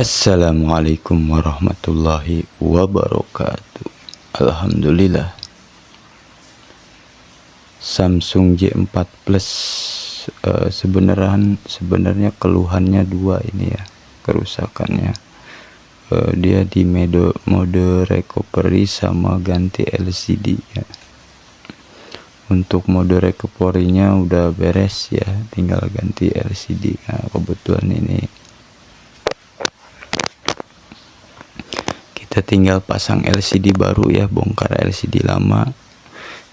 Assalamualaikum warahmatullahi wabarakatuh. Alhamdulillah, Samsung J4 Plus sebenarnya keluhannya dua ini ya, kerusakannya. Dia di mode recovery sama ganti LCD ya. Untuk mode recovery-nya udah beres ya, tinggal ganti LCD. Nah, kebetulan ini kita tinggal pasang LCD baru ya, bongkar LCD lama.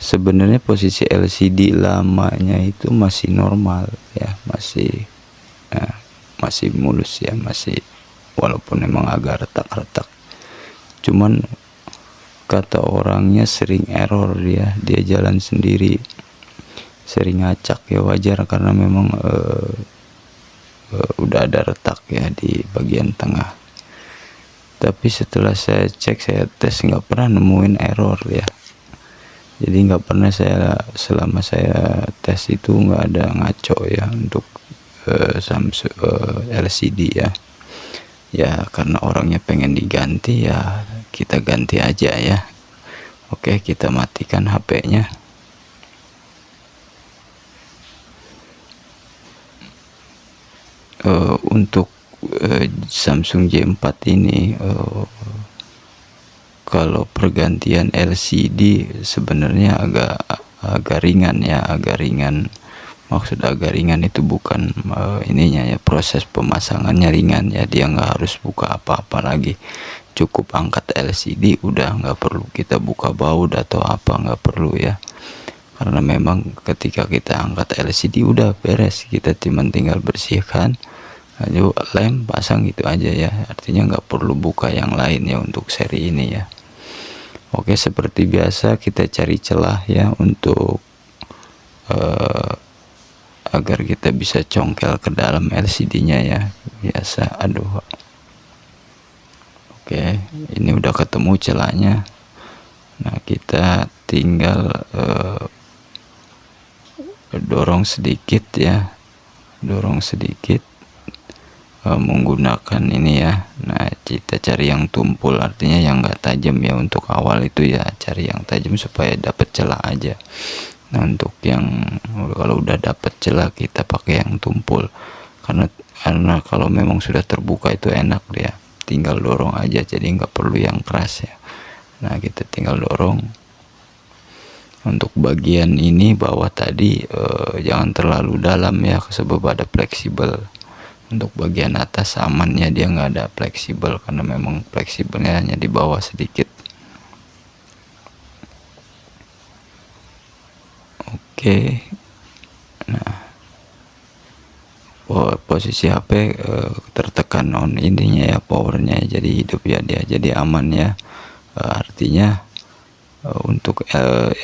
Sebenarnya posisi LCD lamanya itu masih normal ya, masih mulus ya, masih, walaupun memang agak retak-retak, cuman kata orangnya sering error dia jalan sendiri, sering ngacak ya. Wajar karena memang udah ada retak ya di bagian tengah. Tapi setelah saya cek, saya tes, nggak pernah nemuin error ya. Jadi nggak pernah selama saya tes itu nggak ada ngaco ya untuk Samsung LCD ya. Ya karena orangnya pengen diganti ya, kita ganti aja ya. Oke, kita matikan HP-nya. Untuk Samsung J4 ini kalau pergantian LCD sebenarnya agak ringan ya, agak ringan. Maksud agak ringan itu bukan ininya ya, proses pemasangannya ringan ya, dia nggak harus buka apa-apa lagi, cukup angkat LCD udah, nggak perlu kita buka baut atau apa, nggak perlu ya. Karena memang ketika kita angkat LCD udah beres, kita tinggal bersihkan, lalu lem pasang gitu aja ya. Artinya nggak perlu buka yang lain ya untuk seri ini ya. Oke, seperti biasa kita cari celah ya untuk agar kita bisa congkel ke dalam LCD-nya ya, biasa. Aduh. Oke, ini udah ketemu celahnya. Nah, kita tinggal dorong sedikit ya, dorong sedikit menggunakan ini ya. Nah, kita cari yang tumpul, artinya yang enggak tajam ya. Untuk awal itu ya cari yang tajam supaya dapat celah aja. Nah, untuk yang kalau udah dapat celah kita pakai yang tumpul, karena kalau memang sudah terbuka itu enak dia, tinggal dorong aja, jadi nggak perlu yang keras ya. Nah, kita tinggal dorong. Untuk bagian ini bawah tadi jangan terlalu dalam ya, sebab ada fleksibel. Untuk bagian atas amannya, dia nggak ada fleksibel karena memang fleksibelnya hanya di bawah sedikit. Oke, nah posisi HP tertekan on intinya ya, powernya jadi hidup ya, dia jadi aman ya. Artinya untuk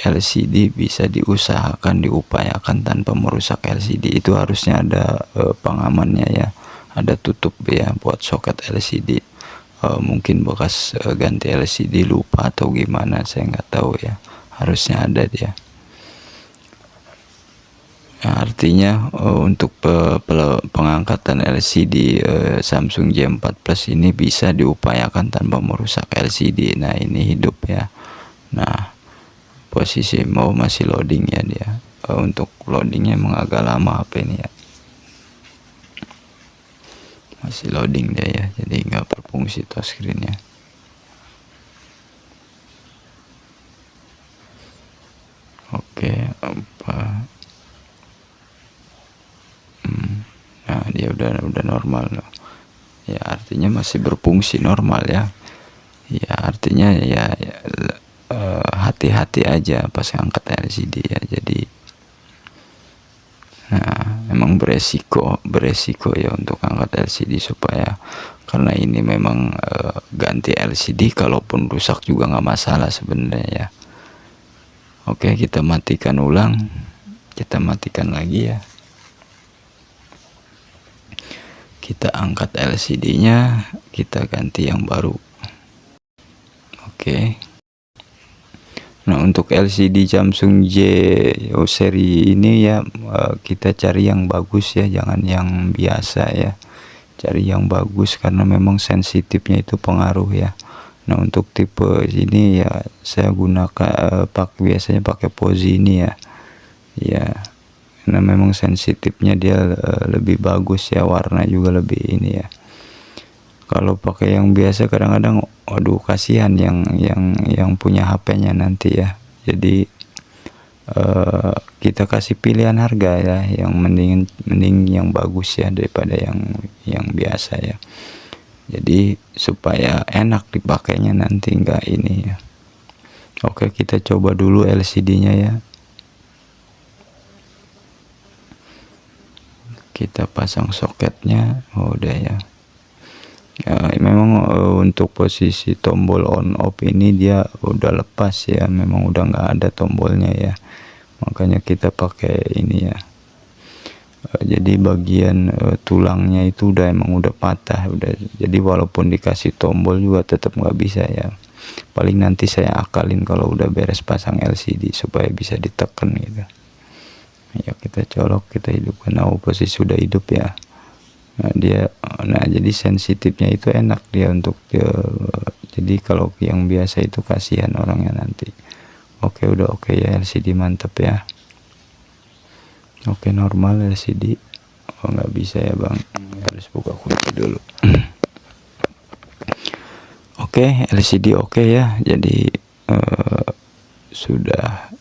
LCD bisa diupayakan tanpa merusak LCD. Itu harusnya ada pengamannya ya, ada tutup ya buat soket LCD. Mungkin bekas ganti LCD lupa atau gimana, saya nggak tahu ya, harusnya ada dia. Nah, artinya untuk pengangkatan LCD Samsung J4 Plus ini bisa diupayakan tanpa merusak LCD. Nah, ini hidup ya. Nah, posisi masih loading ya dia. Untuk loadingnya emang agak lama HP ini ya, masih loading dia ya, jadi nggak berfungsi touchscreen-nya. Oke, apa? Nah, dia udah normal loh. Ya, artinya masih berfungsi normal ya. Ya, artinya ya, hati-hati aja pas angkat LCD ya. Jadi memang beresiko ya untuk angkat LCD, supaya karena ini memang ganti LCD, kalaupun rusak juga nggak masalah sebenarnya ya. Oke, kita matikan ulang, kita matikan lagi ya, kita angkat LCD-nya, kita ganti yang baru. Oke. Nah, untuk LCD Samsung seri ini ya, kita cari yang bagus ya, jangan yang biasa ya, cari yang bagus karena memang sensitifnya itu pengaruh ya. Nah untuk tipe ini ya saya gunakan biasanya pakai Pozi ini ya. Ya, karena memang sensitifnya dia lebih bagus ya, warna juga lebih ini ya. Kalau pakai yang biasa kadang-kadang aduh kasihan yang punya HP-nya nanti ya. Jadi kita kasih pilihan harga ya, yang mending yang bagus ya daripada yang biasa ya. Jadi supaya enak dipakainya nanti, enggak ini ya. Oke, kita coba dulu LCD-nya ya. Kita pasang soketnya. Oh udah ya. Ya memang untuk posisi tombol on off ini dia udah lepas ya, memang udah nggak ada tombolnya ya, makanya kita pakai ini ya. Jadi bagian tulangnya itu emang udah patah, jadi walaupun dikasih tombol juga tetap nggak bisa ya. Paling nanti saya akalin kalau udah beres pasang LCD supaya bisa ditekan gitu ya. Kita colok, kita hidupkan. Nah posisi sudah hidup ya. Nah jadi sensitifnya itu enak dia untuk jadi kalau yang biasa itu kasihan orangnya nanti. Oke, udah oke ya LCD, mantap ya. Oke, normal LCD. Oh nggak bisa ya bang, harus buka kunci dulu. Oke, LCD oke ya. Jadi sudah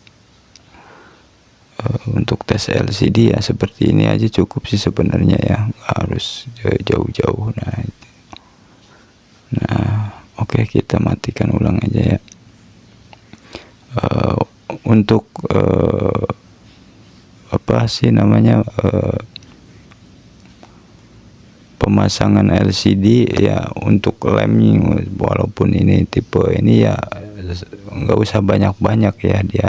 untuk tes LCD ya seperti ini aja cukup sih sebenarnya ya, nggak harus jauh-jauh. Nah oke, kita matikan ulang aja ya. Untuk apa sih namanya, pemasangan LCD ya, untuk lemnya walaupun ini tipe ini ya nggak usah banyak-banyak ya, dia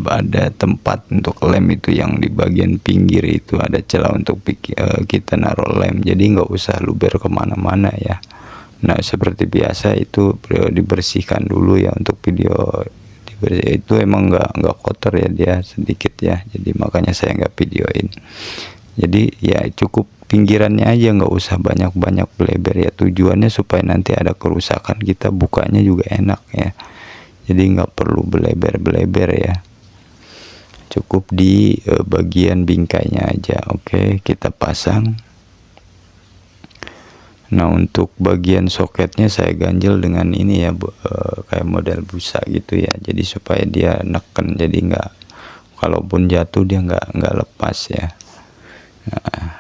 ada tempat untuk lem itu yang di bagian pinggir itu ada celah untuk kita naruh lem, jadi nggak usah luber kemana-mana ya. Nah seperti biasa itu dibersihkan dulu ya, untuk video itu emang nggak kotor ya, dia sedikit ya, jadi makanya saya nggak videoin. Jadi ya cukup pinggirannya aja, nggak usah banyak-banyak beleber ya, tujuannya supaya nanti ada kerusakan kita bukanya juga enak ya. Jadi nggak perlu beleber-beleber ya, cukup di bagian bingkainya aja. Oke, kita pasang. Nah untuk bagian soketnya saya ganjel dengan ini ya, kayak model busa gitu ya, jadi supaya dia neken, jadi nggak, kalaupun jatuh dia nggak lepas ya. Nah,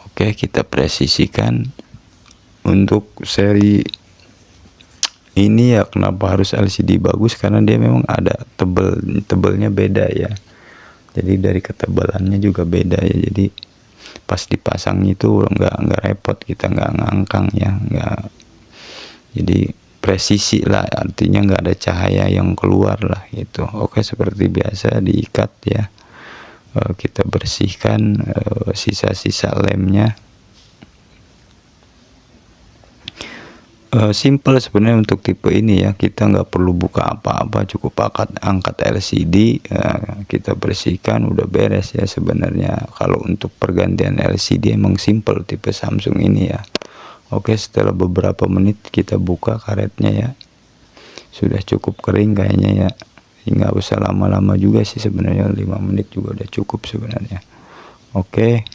oke, kita presisikan. Untuk seri ini ya kenapa harus LCD bagus, karena dia memang ada tebelnya beda ya, jadi dari ketebalannya juga beda ya, jadi pas dipasang itu nggak repot, kita nggak ngangkang ya, nggak, jadi presisi lah, artinya nggak ada cahaya yang keluar lah gitu. Oke, seperti biasa diikat ya. Kita bersihkan sisa-sisa lemnya. Simple sebenarnya untuk tipe ini ya, kita nggak perlu buka apa-apa, cukup angkat LCD, kita bersihkan, udah beres ya sebenarnya. Kalau untuk pergantian LCD emang simple tipe Samsung ini ya. Oke, setelah beberapa menit kita buka karetnya ya, sudah cukup kering kayaknya ya, nggak usah lama-lama juga sih sebenarnya, 5 menit juga udah cukup sebenarnya. Oke,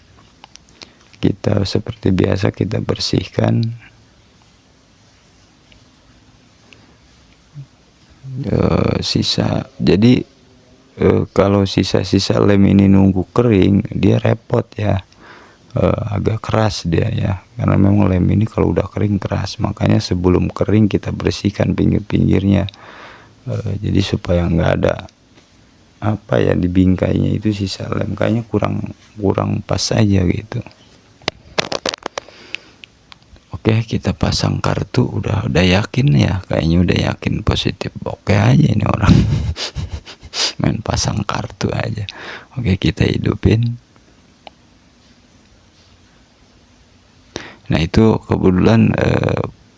kita seperti biasa kita bersihkan. Sisa, jadi kalau sisa-sisa lem ini nunggu kering dia repot ya, agak keras dia ya, karena memang lem ini kalau udah kering keras, makanya sebelum kering kita bersihkan pinggir-pinggirnya, jadi supaya nggak ada apa ya di bingkainya itu sisa lem, kayaknya kurang pas aja gitu. Oke, kita pasang kartu, udah yakin ya, kayaknya udah yakin positif. Oke aja ini orang main pasang kartu aja. Oke, kita hidupin. Nah itu kebetulan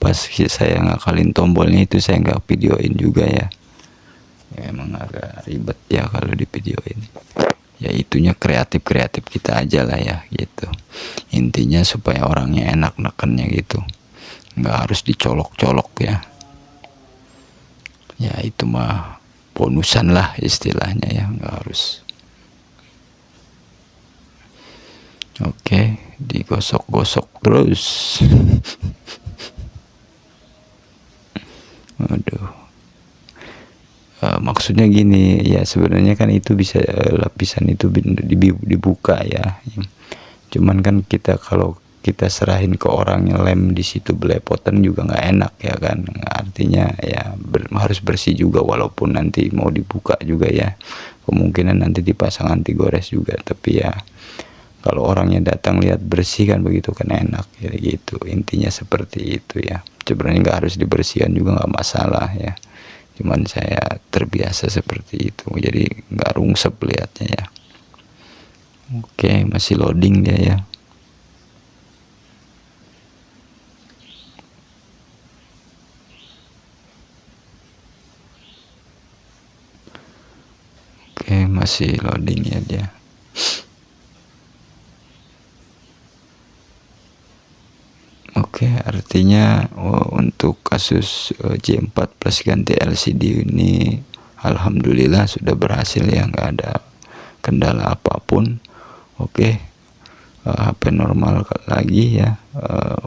pas saya ngakalin tombolnya itu saya nggak videoin juga ya. Ya emang agak ribet ya kalau di videoin. ya itunya kreatif kita aja lah ya gitu. Intinya supaya orangnya enak nekennya gitu, nggak harus dicolok-colok ya. Ya itu mah bonusan lah istilahnya ya, nggak harus. Oke, digosok-gosok terus. Aduh. Maksudnya gini ya, sebenarnya kan itu bisa lapisan itu dibuka ya. Cuman kan kita kalau kita serahin ke orangnya lem di situ belepotan juga nggak enak ya kan. Artinya ya harus bersih juga, walaupun nanti mau dibuka juga ya kemungkinan nanti dipasang anti gores juga, tapi ya kalau orangnya datang lihat bersih kan begitu kan enak ya gitu. Intinya seperti itu ya. Sebenarnya nggak harus dibersihkan juga nggak masalah ya, cuman saya terbiasa seperti itu jadi nggak rungsep lihatnya ya. Oke, masih loading dia ya. Oke, masih loading ya dia. Oke, artinya untuk kasus J4 Plus ganti LCD ini alhamdulillah sudah berhasil ya, nggak ada kendala apapun. Oke, HP normal lagi ya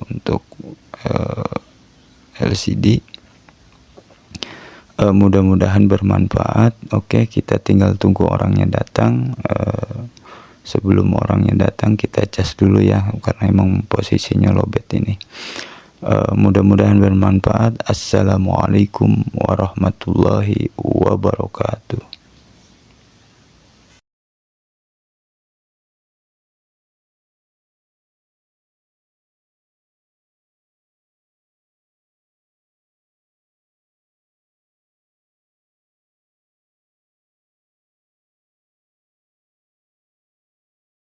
untuk LCD. Mudah-mudahan bermanfaat. Oke, kita tinggal tunggu orangnya datang. Sebelum orangnya datang kita cas dulu ya, karena emang posisinya lowbat ini. Mudah-mudahan bermanfaat. Assalamualaikum warahmatullahi wabarakatuh.